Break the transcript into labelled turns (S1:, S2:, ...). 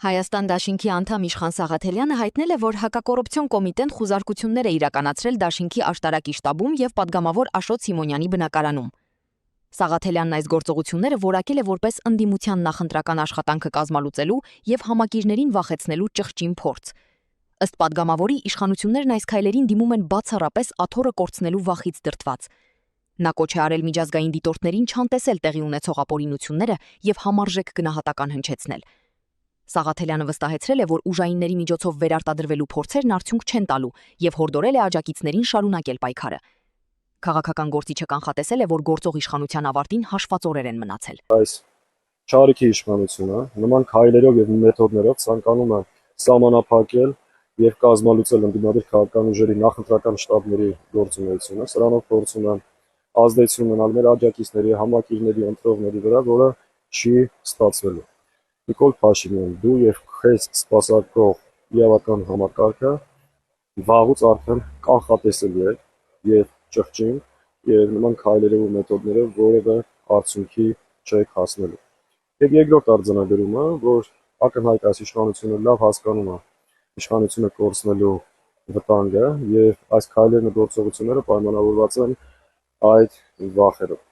S1: Հայաստան դաշինքի անդամ Իշխան Սաղաթելյանը հայտնել է, որ հակակոռուպցիոն կոմիտեն խուզարկություններ է իրականացրել դաշինքի աշտարակի շտաբում եւ պատգամավոր Աշոտ Սիմոնյանի բնակարանում։ Սաղաթելյանն այս գործողությունները որակել է որպես ընդդիմության նախընտրական աշխատանքը կազմալուծելու եւ համակիրներին վախեցնելու ճղճին փորձ։ Ըստ պատգամավորի, իշխանություններն այս քայլերին դիմում են բացառապես աթոռը կորցնելու վախից դրդված։ Նա կոչ է արել միջազգային դիտորդներին չանտեսել տեղի ունեցող ապօրինությունները եւ համարժեք գնահատական հնչեցնել։ Սաղաթելյանը վստահեցրել է, որ ուժայինների միջոցով վերարտադրվելու փորձերն արդյունք չեն տալու եւ հորդորել է աջակիցներին շարունակել պայքարը։ Քաղաքական գործիչը կանխատեսել է, որ գործող իշխանության ավարտին հաշվածորեր են մնացել։
S2: Այս չարիքի իշխանությունը նման քայլերով եւ մեթոդներով ցանկանում է սահմանափակել եւ կազմալուծել ընդդիմադիր քաղաքական ուժերի նախընտրական շտաբների գործունեությունը, սրանով փորձում են ազդեցություն ունենալ մեր աջակիցների, համակիրների, ընտրողների վրա, որը չի ստացվելու։ Նիկոլ Փաշինյան, դու եւ քեզ սպասարկող իրավական համակարգը վաղուց արդեն կանխատեսելի է եւ ճղճին եւ նման քայլերով ու մեթոդներով որևէ արդյունքի չեք հասնելու։ Եվ երկրորդ արձանագրումը, որ ակնհայտ այս իշխանությունը լավ հասկանում է իշխանությունը կորցնելու վտանգը եւ այս քայլերն ու գործողությունները պայմանավորված են այդ վախերով։